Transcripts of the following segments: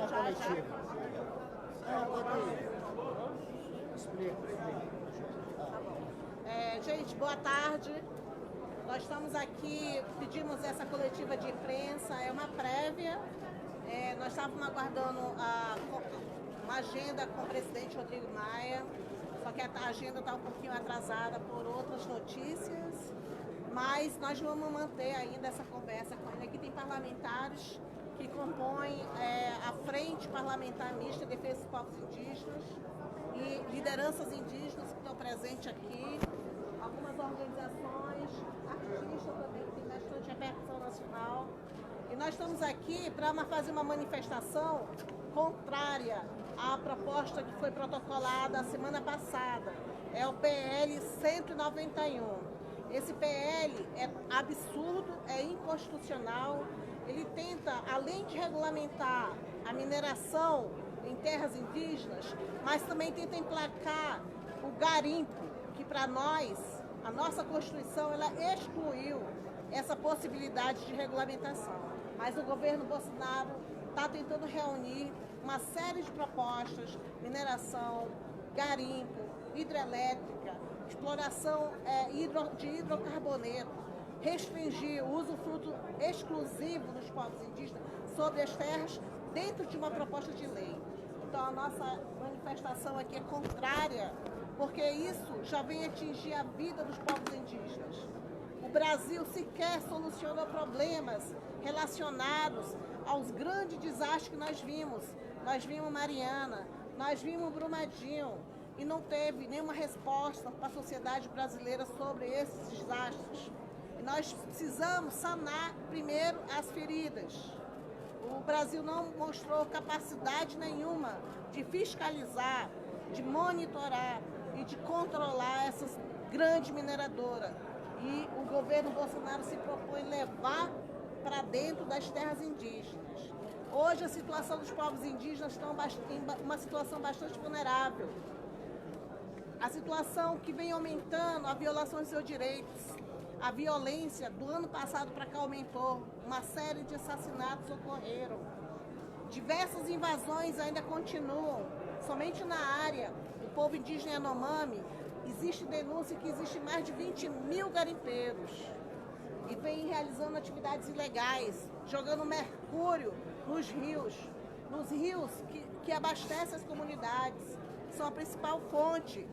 da coletiva? Não, pode. Explica. Gente, boa tarde. Nós estamos aqui, pedimos essa coletiva de imprensa, é uma prévia. Nós estávamos aguardando uma agenda com o presidente Rodrigo Maia, só que a agenda está um pouquinho atrasada por outras notícias, mas nós vamos manter ainda essa conversa com ele. Aqui tem parlamentares que compõem a Frente Parlamentar Mista de Defesa dos Povos Indígenas e lideranças indígenas que estão presentes aqui, algumas organizações, artistas também, que tem bastante repercussão nacional. E nós estamos aqui para fazer uma manifestação contrária à proposta que foi protocolada a semana passada. É o PL 191. Esse PL é absurdo, é inconstitucional. Ele tenta, além de regulamentar a mineração em terras indígenas, mas também tenta emplacar o garimpo, que para nós, a nossa Constituição, ela excluiu essa possibilidade de regulamentação. Mas o governo Bolsonaro está tentando reunir uma série de propostas: mineração, garimpo, hidrelétrica, exploração de hidrocarboneto, restringir o usufruto exclusivo dos povos indígenas sobre as terras dentro de uma proposta de lei. Então a nossa manifestação aqui é contrária, porque isso já vem atingir a vida dos povos indígenas. O Brasil sequer solucionou problemas relacionados aos grandes desastres que nós vimos. Nós vimos Mariana, nós vimos Brumadinho, e não teve nenhuma resposta para a sociedade brasileira sobre esses desastres. E nós precisamos sanar primeiro as feridas. O Brasil não mostrou capacidade nenhuma de fiscalizar, de monitorar e de controlar essas grandes mineradoras. E o governo Bolsonaro se propõe levar para dentro das terras indígenas. Hoje a situação dos povos indígenas está em uma situação bastante vulnerável. A situação que vem aumentando, a violação de seus direitos, a violência do ano passado para cá aumentou, uma série de assassinatos ocorreram. Diversas invasões ainda continuam. Somente na área do povo indígena Yanomami, existe denúncia que existe mais de 20 mil garimpeiros e vem realizando atividades ilegais, jogando mercúrio nos rios que abastecem as comunidades, são a principal fonte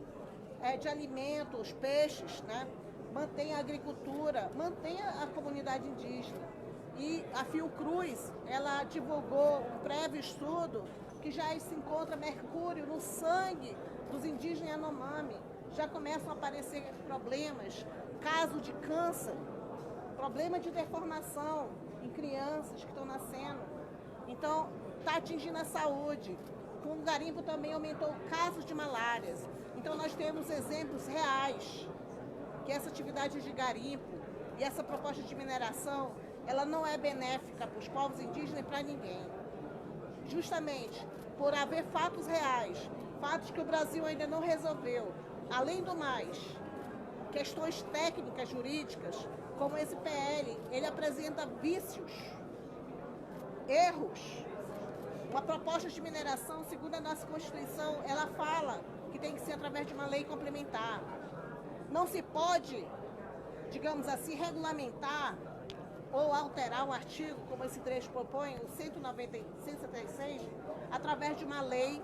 de alimentos, peixes, né? Mantém a agricultura, mantém a comunidade indígena. E a Fiocruz, ela divulgou um prévio estudo que já se encontra mercúrio no sangue dos indígenas Yanomami. Já começam a aparecer problemas, casos de câncer, problema de deformação em crianças que estão nascendo. Então, está atingindo a saúde. Com o garimpo também aumentou casos de malárias. Então, nós temos exemplos reais que essa atividade de garimpo e essa proposta de mineração, ela não é benéfica para os povos indígenas e para ninguém. Justamente por haver fatos reais, fatos que o Brasil ainda não resolveu. Além do mais, questões técnicas, jurídicas, como esse PL, ele apresenta vícios, erros. Uma proposta de mineração, segundo a nossa Constituição, ela fala que tem que ser através de uma lei complementar. Não se pode, digamos assim, regulamentar ou alterar um artigo, como esse trecho propõe, o 176, através de uma lei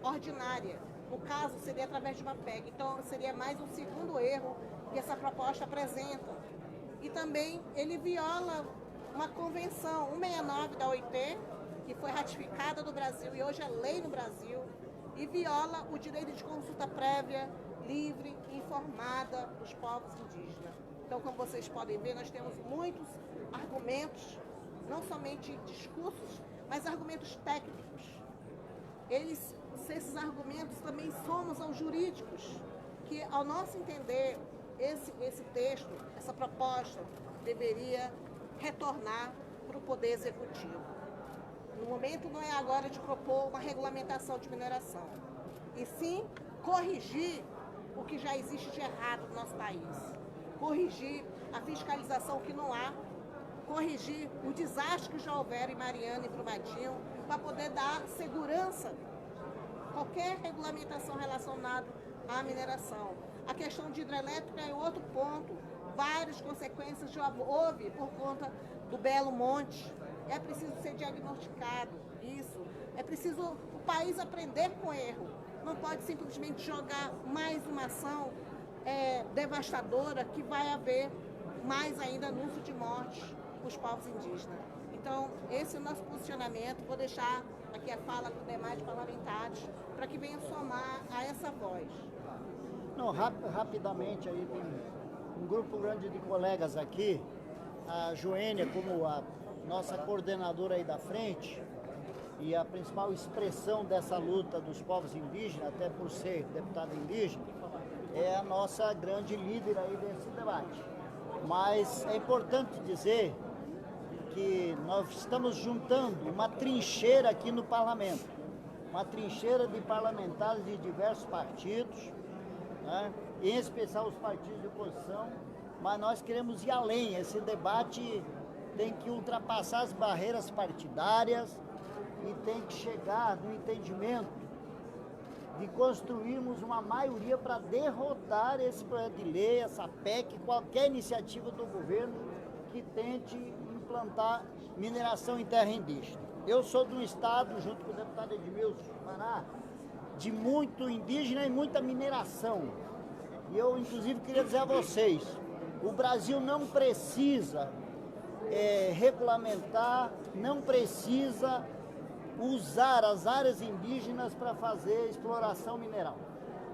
ordinária. No caso, seria através de uma PEC. Então, seria mais um segundo erro que essa proposta apresenta. E também ele viola uma convenção 169 da OIT, que foi ratificada no Brasil e hoje é lei no Brasil, e viola o direito de consulta prévia, livre e informada dos povos indígenas. Então, como vocês podem ver, nós temos muitos argumentos, não somente discursos, mas argumentos técnicos. Esses argumentos também somos aos jurídicos, que, ao nosso entender, esse texto, essa proposta, deveria retornar para o Poder Executivo. No momento não é agora de propor uma regulamentação de mineração, e sim corrigir o que já existe de errado no nosso país. Corrigir a fiscalização que não há, corrigir o desastre que já houveram em Mariana e Brumadinho, para poder dar segurança, qualquer regulamentação relacionada à mineração. A questão de hidrelétrica é outro ponto, várias consequências já houve por conta do Belo Monte. É preciso ser diagnosticado isso, é preciso o país aprender com erro, não pode simplesmente jogar mais uma ação devastadora que vai haver mais ainda anúncio de morte para os povos indígenas. Então, esse é o nosso posicionamento. Vou deixar aqui a fala com os demais parlamentares para que venham somar a essa voz. Não, rapidamente, aí tem um grupo grande de colegas aqui, a Joênia como a nossa coordenadora aí da frente e a principal expressão dessa luta dos povos indígenas, até por ser deputada indígena, é a nossa grande líder aí desse debate. Mas é importante dizer que nós estamos juntando uma trincheira aqui no parlamento, uma trincheira de parlamentares de diversos partidos, né? Em especial os partidos de oposição, mas nós queremos ir além. Esse debate tem que ultrapassar as barreiras partidárias e tem que chegar no entendimento de construirmos uma maioria para derrotar esse projeto de lei, essa PEC, qualquer iniciativa do governo que tente implantar mineração em terra indígena. Eu sou de um estado, junto com o deputado Edmilson Pará, de muito indígena e muita mineração. E eu, inclusive, queria dizer a vocês, o Brasil não precisa regulamentar, não precisa usar as áreas indígenas para fazer exploração mineral.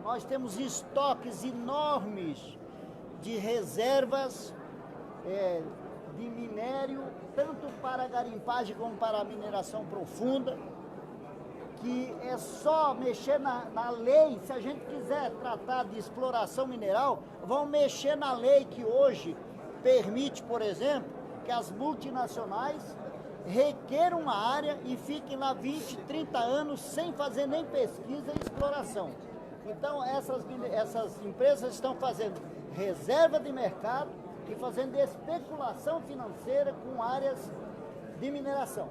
Nós temos estoques enormes de reservas de minério, tanto para garimpagem como para mineração profunda, que é só mexer na lei. Se a gente quiser tratar de exploração mineral, vão mexer na lei que hoje permite, por exemplo, que as multinacionais requeram uma área e fiquem lá 20, 30 anos sem fazer nem pesquisa e exploração. Então essas empresas estão fazendo reserva de mercado e fazendo especulação financeira com áreas de mineração.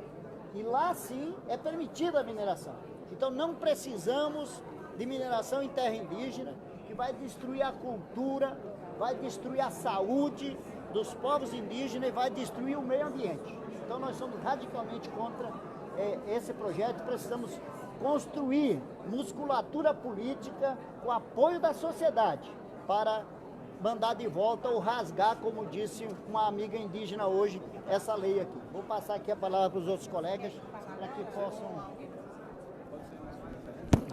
E lá sim é permitida a mineração. Então não precisamos de mineração em terra indígena, que vai destruir a cultura, vai destruir a saúde dos povos indígenas e vai destruir o meio ambiente. Então nós somos radicalmente contra esse projeto. Precisamos construir musculatura política com apoio da sociedade para mandar de volta ou rasgar, como disse uma amiga indígena hoje, essa lei aqui. Vou passar aqui a palavra para os outros colegas para que possam...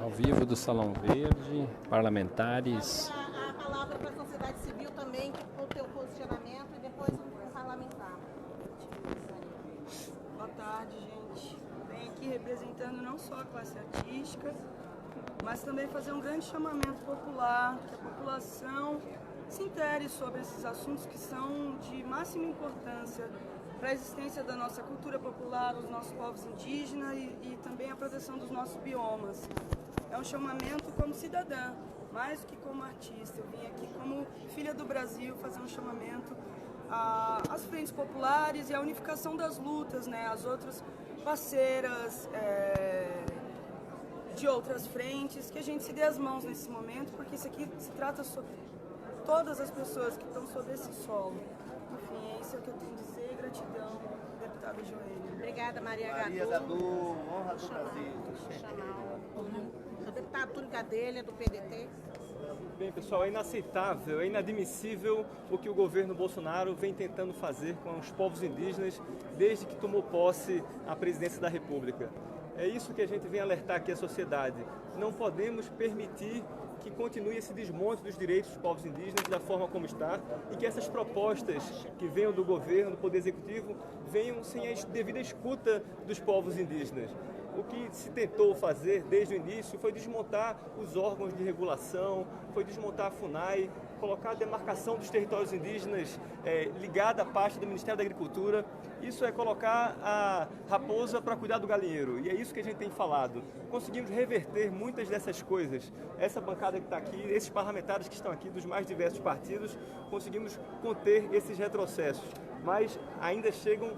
Ao vivo do Salão Verde, parlamentares. A palavra para a sociedade civil também, com o teu posicionamento, e depois o parlamentar. Boa tarde, gente. Venho aqui representando não só a classe artística, mas também fazer um grande chamamento popular, que a população se intere sobre esses assuntos que são de máxima importância para a existência da nossa cultura popular, dos nossos povos indígenas e também a proteção dos nossos biomas. É um chamamento como cidadã, mais do que como artista. Eu vim aqui como filha do Brasil fazer um chamamento às frentes populares e à unificação das lutas, né? As outras parceiras de outras frentes, que a gente se dê as mãos nesse momento, porque isso aqui se trata sobre todas as pessoas que estão sobre esse solo. Enfim, é isso que eu tenho a dizer. Gratidão, deputada Joênia. Obrigada, Maria Maria Gadu. Gadu, honra do Brasil. O deputado Túlio Gadelha, do PDT. Bem, pessoal, é inaceitável, é inadmissível o que o governo Bolsonaro vem tentando fazer com os povos indígenas desde que tomou posse a presidência da República. É isso que a gente vem alertar aqui à sociedade. Não podemos permitir que continue esse desmonte dos direitos dos povos indígenas da forma como está e que essas propostas que venham do governo, do Poder Executivo, venham sem a devida escuta dos povos indígenas. O que se tentou fazer desde o início foi desmontar os órgãos de regulação, foi desmontar a FUNAI, colocar a demarcação dos territórios indígenas ligada à pasta do Ministério da Agricultura. Isso é colocar a raposa para cuidar do galinheiro, e é isso que a gente tem falado. Conseguimos reverter muitas dessas coisas. Essa bancada que está aqui, esses parlamentares que estão aqui dos mais diversos partidos, conseguimos conter esses retrocessos. mas ainda chegam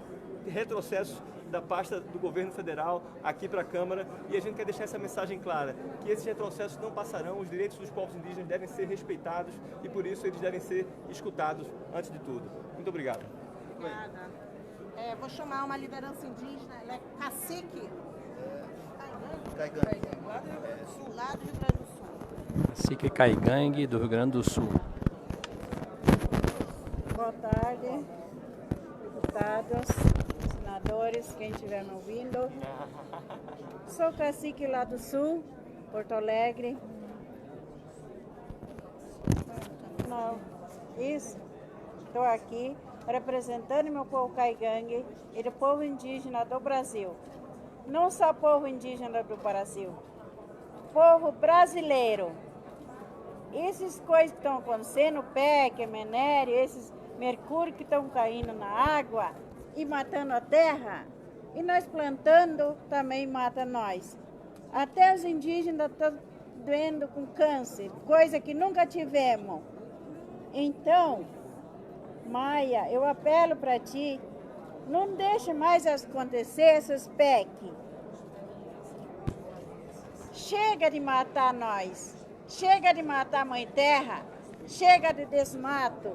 retrocessos da pasta do governo federal aqui para a Câmara, e a gente quer deixar essa mensagem clara, que esses retrocessos não passarão, os direitos dos povos indígenas devem ser respeitados e por isso eles devem ser escutados antes de tudo. Muito obrigado. Obrigada. Vou chamar uma liderança indígena, ela é cacique. Caigangue. Lá do Rio Grande do Sul. Cacique Caigangue, do Rio Grande do Sul. Boa tarde, deputados, senadores, quem estiver me ouvindo. Sou cacique lá do Sul, Porto Alegre. Não, isso, estou aqui representando meu povo caigangue e o povo indígena do Brasil. Não só povo indígena do Brasil, povo brasileiro. Essas coisas que estão acontecendo, PEC, minério, esses mercúrio que estão caindo na água e matando a terra, e nós plantando também mata nós. Até os indígenas estão doendo com câncer, coisa que nunca tivemos. Então, Maia, eu apelo para ti, não deixe mais acontecer essas PEC. Chega de matar nós, chega de matar a mãe terra, chega de desmato,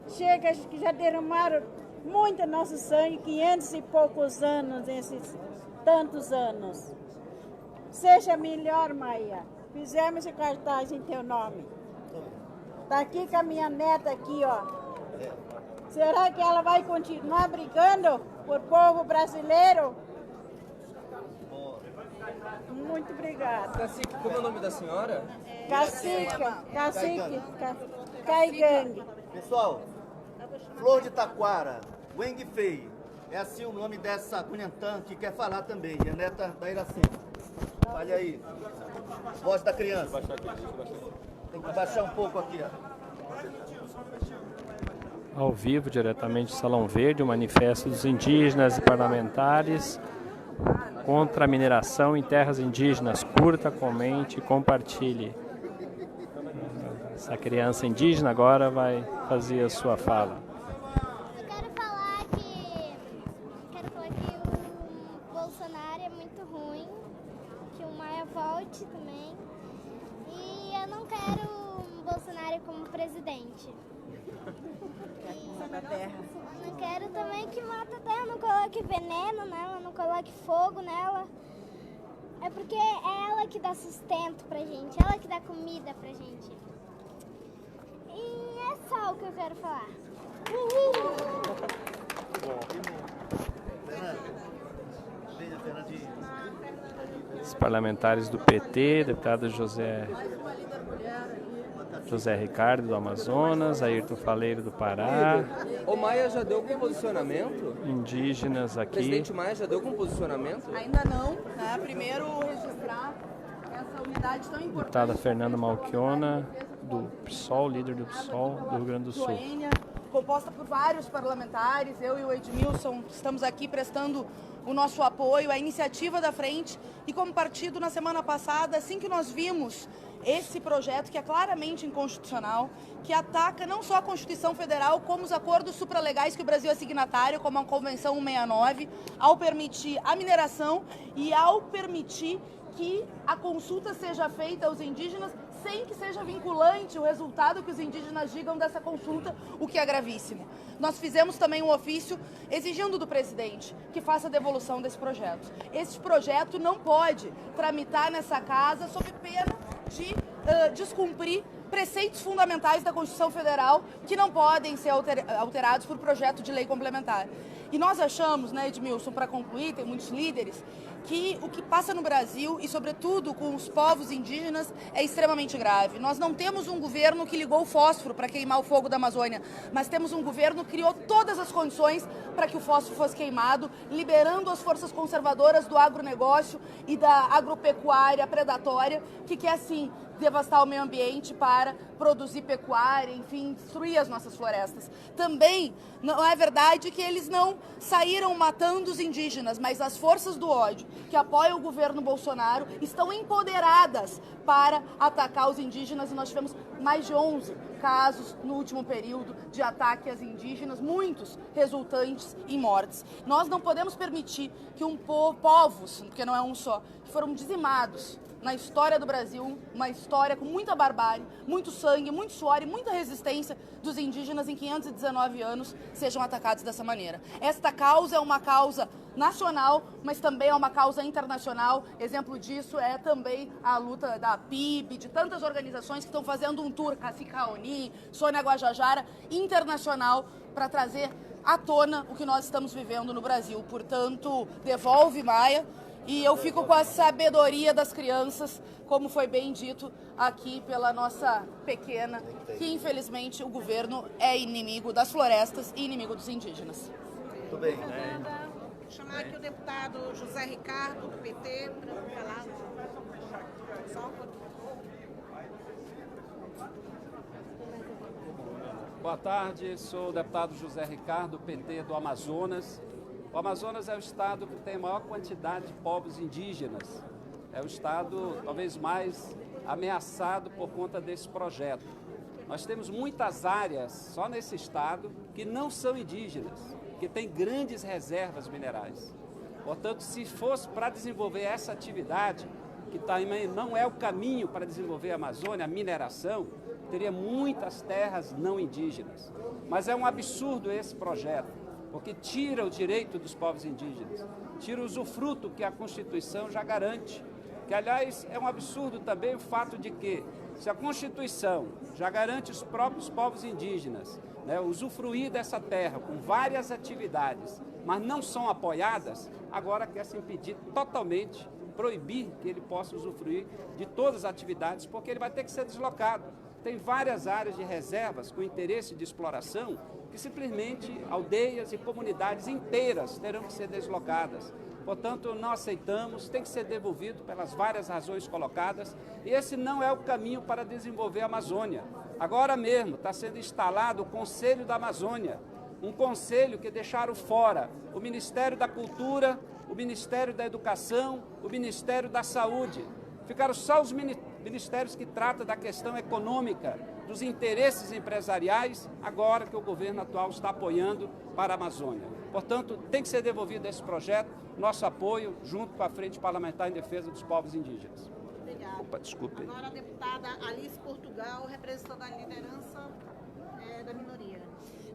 chega que já derramaram muito nosso sangue, 500 e poucos anos, esses tantos anos. Seja melhor, Maia, fizemos esse cartaz em teu nome. Tá aqui com a minha neta aqui, ó. Será que ela vai continuar brigando por povo brasileiro? Muito obrigada. Cacique, como é o nome da senhora? Cacique Caigangue. Pessoal, Flor de Taquara, Weng Fei, é assim o nome dessa Cunhantã que quer falar também, e a neta da Iracema. Olha aí, voz da criança. Tem que baixar um pouco aqui, ó. Ao vivo, diretamente do Salão Verde, o manifesto dos indígenas e parlamentares contra a mineração em terras indígenas. Curta, comente, compartilhe. Essa criança indígena agora vai fazer a sua fala. Eu quero falar que o Bolsonaro é muito ruim, que o Maia volte também. E eu não quero o Bolsonaro como presidente. Não quero também que mate a terra, não coloque veneno nela, não coloque fogo nela. É porque é ela que dá sustento pra gente, ela que dá comida pra gente. E é só o que eu quero falar. Os parlamentares do PT, deputado José Ricardo do Amazonas, Ayrton Faleiro do Pará. O Maia já deu com posicionamento? Indígenas O aqui. presidente Maia já deu com posicionamento? Ainda não, né? Primeiro registrar essa unidade tão importante. Deputada Fernanda Malchiona, do PSOL, líder do PSOL do Rio Grande do Sul. Composta por vários parlamentares, eu e o Edmilson estamos aqui prestando o nosso apoio à iniciativa da frente, e como partido, na semana passada, assim que nós vimos esse projeto que é claramente inconstitucional, que ataca não só a Constituição Federal, como os acordos supralegais que o Brasil é signatário, como a Convenção 169, ao permitir a mineração e ao permitir que a consulta seja feita aos indígenas sem que seja vinculante o resultado que os indígenas digam dessa consulta, o que é gravíssimo. Nós fizemos também um ofício exigindo do presidente que faça a devolução desse projeto. Esse projeto não pode tramitar nessa casa sob pena de descumprir preceitos fundamentais da Constituição Federal que não podem ser alterados por projeto de lei complementar. E nós achamos, né, Edmilson, para concluir, tem muitos líderes, que o que passa no Brasil, e sobretudo com os povos indígenas, é extremamente grave. Nós não temos um governo que ligou o fósforo para queimar o fogo da Amazônia, mas temos um governo que criou todas as condições para que o fósforo fosse queimado, liberando as forças conservadoras do agronegócio e da agropecuária predatória, que quer, sim, devastar o meio ambiente para produzir pecuária, enfim, destruir as nossas florestas. Também não é verdade que eles não saíram matando os indígenas, mas as forças do ódio que apoiam o governo Bolsonaro estão empoderadas para atacar os indígenas, e nós tivemos mais de 11 casos no último período de ataque às indígenas, muitos resultantes em mortes. Nós não podemos permitir que povos, porque não é um só, que foram dizimados na história do Brasil, uma história com muita barbárie, muito sangue, muito suor e muita resistência dos indígenas em 519 anos, sejam atacados dessa maneira. Esta causa é uma causa nacional, mas também é uma causa internacional. Exemplo disso é também a luta da PIB, de tantas organizações que estão fazendo um tour, Cacicaoni, Sônia Guajajara, internacional, para trazer à tona o que nós estamos vivendo no Brasil. Portanto, devolve Maia. E eu fico com a sabedoria das crianças, como foi bem dito aqui pela nossa pequena, que infelizmente o governo é inimigo das florestas e inimigo dos indígenas. Muito bem. Vou chamar aqui o deputado José Ricardo, do PT, para falar. Só um pouquinho. Boa tarde, sou o deputado José Ricardo, PT do Amazonas. O Amazonas é o estado que tem a maior quantidade de povos indígenas. É o estado talvez mais ameaçado por conta desse projeto. Nós temos muitas áreas só nesse estado que não são indígenas, que têm grandes reservas minerais. Portanto, se fosse para desenvolver essa atividade, que também não é o caminho para desenvolver a Amazônia, a mineração, teria muitas terras não indígenas. Mas é um absurdo esse projeto, porque tira o direito dos povos indígenas, tira o usufruto que a Constituição já garante. Que, aliás, é um absurdo também o fato de que, se a Constituição já garante os próprios povos indígenas, né, usufruir dessa terra com várias atividades, mas não são apoiadas, agora quer se impedir totalmente, proibir que ele possa usufruir de todas as atividades, porque ele vai ter que ser deslocado. Tem várias áreas de reservas com interesse de exploração que simplesmente aldeias e comunidades inteiras terão que ser deslocadas. Portanto, não aceitamos, tem que ser devolvido pelas várias razões colocadas, e esse não é o caminho para desenvolver a Amazônia. Agora mesmo está sendo instalado o Conselho da Amazônia, um conselho que deixaram fora o Ministério da Cultura, o Ministério da Educação, o Ministério da Saúde. Ficaram só os ministérios que tratam da questão econômica, dos interesses empresariais, agora que o governo atual está apoiando para a Amazônia. Portanto, tem que ser devolvido esse projeto, nosso apoio, junto com a Frente Parlamentar em Defesa dos Povos Indígenas. Obrigada. Opa, desculpe. Agora a deputada Alice Portugal, representando a liderança da minoria.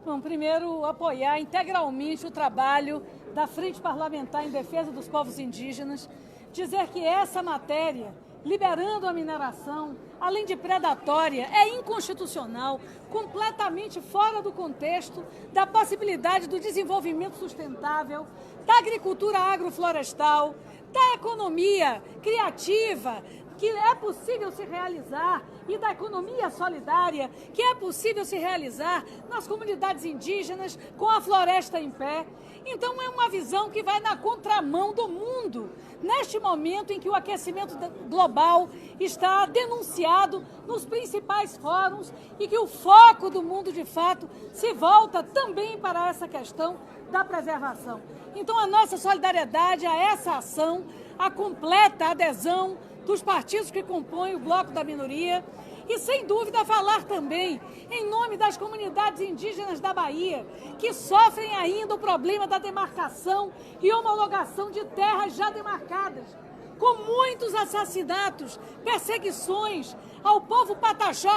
Bom, primeiro, apoiar integralmente o trabalho da Frente Parlamentar em Defesa dos Povos Indígenas, dizer que essa matéria, liberando a mineração, além de predatória, é inconstitucional, completamente fora do contexto da possibilidade do desenvolvimento sustentável, da agricultura agroflorestal, da economia criativa, que é possível se realizar, e da economia solidária, que é possível se realizar nas comunidades indígenas, com a floresta em pé. Então é uma visão que vai na contramão do mundo, neste momento em que o aquecimento global está denunciado nos principais fóruns e que o foco do mundo, de fato, se volta também para essa questão da preservação. Então a nossa solidariedade a essa ação, a completa adesão dos partidos que compõem o Bloco da Minoria e, sem dúvida, falar também em nome das comunidades indígenas da Bahia, que sofrem ainda o problema da demarcação e homologação de terras já demarcadas, com muitos assassinatos, perseguições ao povo Pataxó,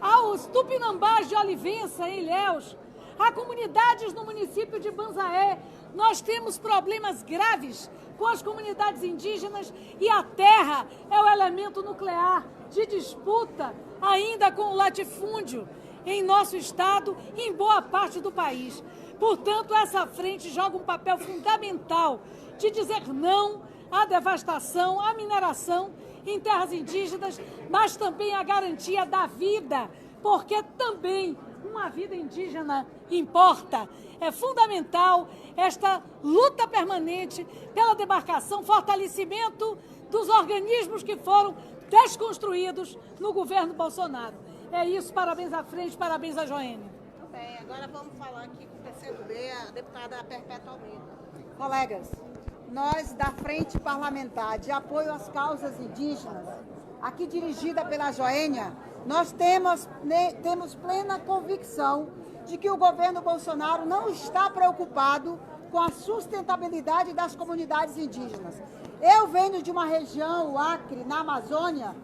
aos Tupinambás de Olivença, em Ilhéus, a comunidades no município de Banzaé. Nós temos problemas graves com as comunidades indígenas e a terra é o elemento nuclear de disputa ainda com o latifúndio em nosso estado e em boa parte do país. Portanto, essa frente joga um papel fundamental de dizer não à devastação, à mineração em terras indígenas, mas também à garantia da vida, porque também uma vida indígena importa. É fundamental esta luta permanente pela demarcação, fortalecimento dos organismos que foram desconstruídos no governo Bolsonaro. É isso, parabéns à frente, parabéns à Joênia. Muito bem, agora vamos falar aqui com o PCdoB, a deputada Perpétua Almeida. Colegas, nós da Frente Parlamentar de Apoio às Causas Indígenas, aqui dirigida pela Joênia, nós temos plena convicção de que o governo Bolsonaro não está preocupado com a sustentabilidade das comunidades indígenas. Eu venho de uma região, o Acre, na Amazônia,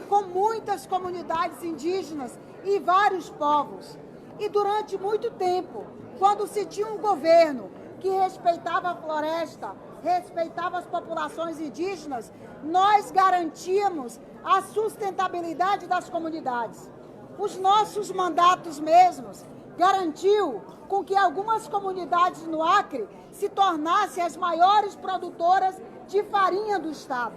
com muitas comunidades indígenas e vários povos. E durante muito tempo, quando se tinha um governo que respeitava a floresta, respeitava as populações indígenas, nós garantíamos a sustentabilidade das comunidades. Os nossos mandatos mesmos garantiu com que algumas comunidades no Acre se tornassem as maiores produtoras de farinha do estado.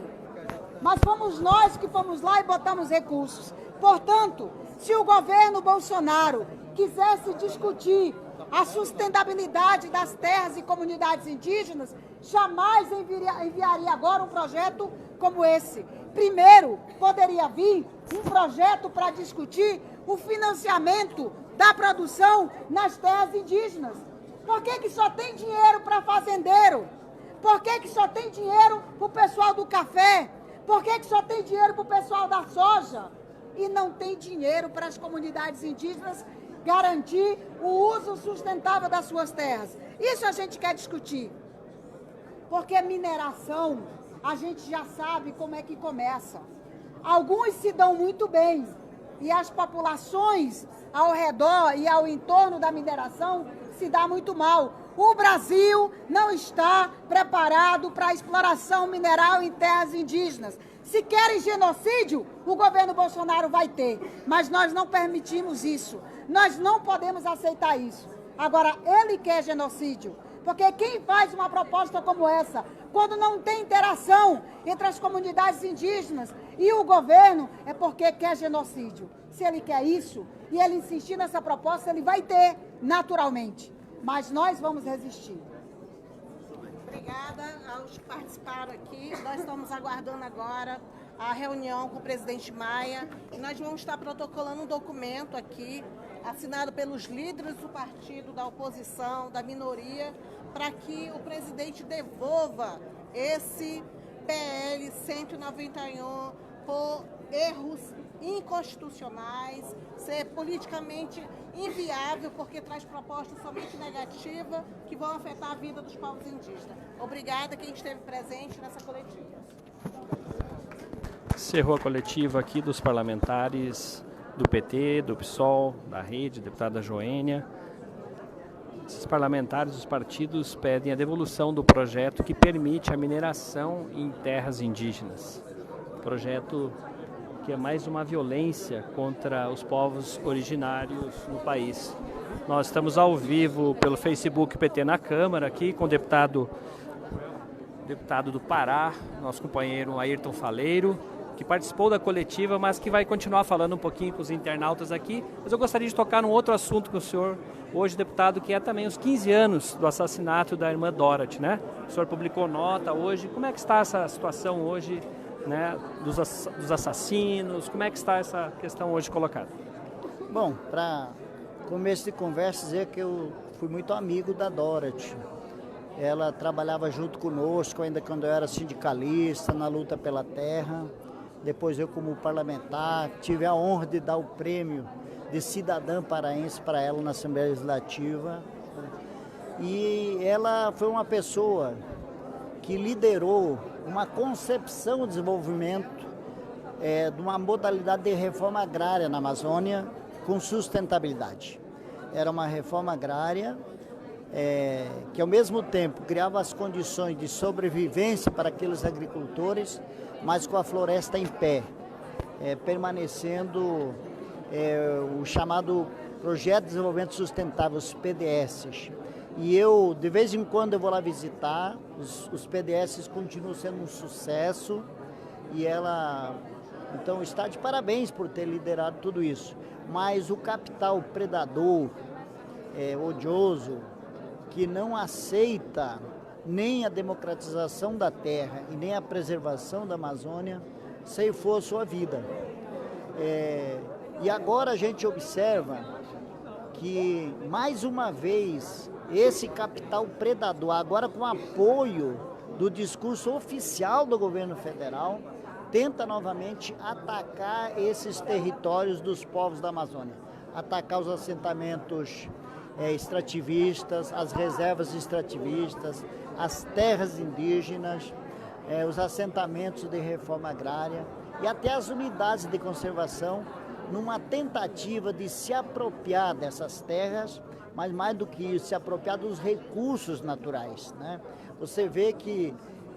Mas fomos nós que fomos lá e botamos recursos. Portanto, se o governo Bolsonaro quisesse discutir a sustentabilidade das terras e comunidades indígenas, jamais enviaria agora um projeto como esse. Primeiro, poderia vir um projeto para discutir o financiamento da produção nas terras indígenas. Por que só tem dinheiro para fazendeiro? Por que só tem dinheiro para o pessoal do café? Por que só tem dinheiro para o pessoal da soja? E não tem dinheiro para as comunidades indígenas garantir o uso sustentável das suas terras? Isso a gente quer discutir. Porque mineração, a gente já sabe como é que começa. Alguns se dão muito bem e as populações ao redor e ao entorno da mineração se dão muito mal. O Brasil não está preparado para a exploração mineral em terras indígenas. Se querem genocídio, o governo Bolsonaro vai ter, mas nós não permitimos isso. Nós não podemos aceitar isso. Agora, ele quer genocídio, porque quem faz uma proposta como essa, quando não tem interação entre as comunidades indígenas e o governo, é porque quer genocídio. Se ele quer isso, e ele insistir nessa proposta, ele vai ter, naturalmente. Mas nós vamos resistir. Obrigada aos que participaram aqui. Nós estamos aguardando agora a reunião com o presidente Maia. E nós vamos estar protocolando um documento aqui, assinado pelos líderes do partido, da oposição, da minoria, para que o presidente devolva esse PL 191 por erros inconstitucionais, ser politicamente inviável, porque traz propostas somente negativas que vão afetar a vida dos povos indígenas. Obrigada a quem esteve presente nessa coletiva. Encerrou a coletiva aqui dos parlamentares do PT, do PSOL, da Rede, deputada Joênia. Esses parlamentares dos partidos pedem a devolução do projeto que permite a mineração em terras indígenas. Projeto que é mais uma violência contra os povos originários no país. Nós estamos ao vivo pelo Facebook PT na Câmara, aqui com o deputado do Pará, nosso companheiro Ayrton Faleiro, que participou da coletiva, mas que vai continuar falando um pouquinho com os internautas aqui. Mas eu gostaria de tocar num outro assunto com o senhor, hoje, deputado, que é também os 15 anos do assassinato da irmã Dorothy, né? O senhor publicou nota hoje. Como é que está essa situação hoje, né, dos assassinos? Como é que está essa questão hoje colocada? Bom, para começo de conversa, dizer que eu fui muito amigo da Dorothy. Ela trabalhava junto conosco, ainda quando eu era sindicalista, na luta pela terra. Depois eu, como parlamentar, tive a honra de dar o prêmio de cidadã paraense para ela na Assembleia Legislativa. E ela foi uma pessoa que liderou uma concepção de desenvolvimento de uma modalidade de reforma agrária na Amazônia com sustentabilidade. Era uma reforma agrária que, ao mesmo tempo, criava as condições de sobrevivência para aqueles agricultores, mas com a floresta em pé, permanecendo o chamado Projeto de Desenvolvimento Sustentável, os PDS. E eu, de vez em quando, eu vou lá visitar, os PDS continuam sendo um sucesso, e ela, então, está de parabéns por ter liderado tudo isso. Mas o capital predador, odioso, que não aceita nem a democratização da terra e nem a preservação da Amazônia, ceifou a sua vida. E agora a gente observa que, mais uma vez, esse capital predador, agora com apoio do discurso oficial do governo federal, tenta novamente atacar esses territórios dos povos da Amazônia, atacar os assentamentos extrativistas, as reservas extrativistas, as terras indígenas, os assentamentos de reforma agrária e até as unidades de conservação, numa tentativa de se apropriar dessas terras, mas mais do que isso, se apropriar dos recursos naturais, né? Você vê que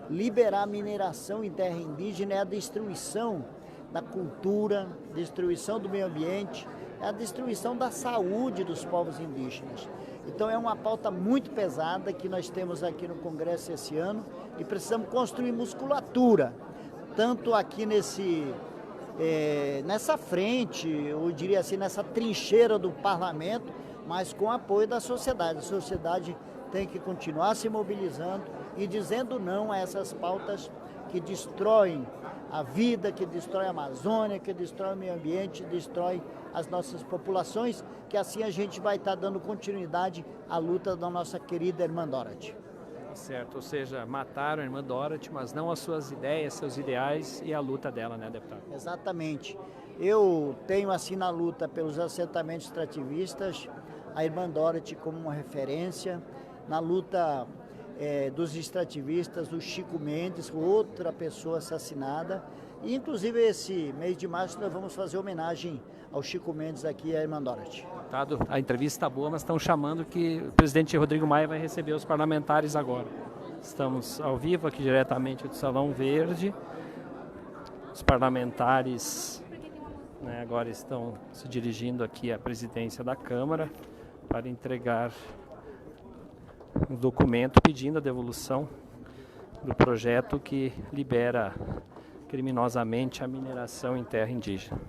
liberar a mineração em terra indígena é a destruição da cultura, destruição do meio ambiente, é a destruição da saúde dos povos indígenas. Então é uma pauta muito pesada que nós temos aqui no Congresso esse ano e precisamos construir musculatura, tanto aqui nessa frente, eu diria assim, nessa trincheira do parlamento, mas com o apoio da sociedade. A sociedade tem que continuar se mobilizando e dizendo não a essas pautas que destroem a vida, que destroem a Amazônia, que destroem o meio ambiente, destroem as nossas populações, que assim a gente vai estar dando continuidade à luta da nossa querida irmã Dorothy. Certo, ou seja, mataram a irmã Dorothy, mas não as suas ideias, seus ideais e a luta dela, né, deputado? Exatamente. Eu tenho assim na luta pelos assentamentos extrativistas a irmã Dorothy como uma referência, na luta dos extrativistas, o Chico Mendes, outra pessoa assassinada, e inclusive esse mês de março nós vamos fazer homenagem ao Chico Mendes aqui e à irmã Dorothy. Deputado, a entrevista está boa, mas estão chamando que o presidente Rodrigo Maia vai receber os parlamentares agora. Estamos ao vivo aqui diretamente do Salão Verde. Os parlamentares, né, agora estão se dirigindo aqui à presidência da Câmara para entregar um documento pedindo a devolução do projeto que libera criminosamente a mineração em terra indígena.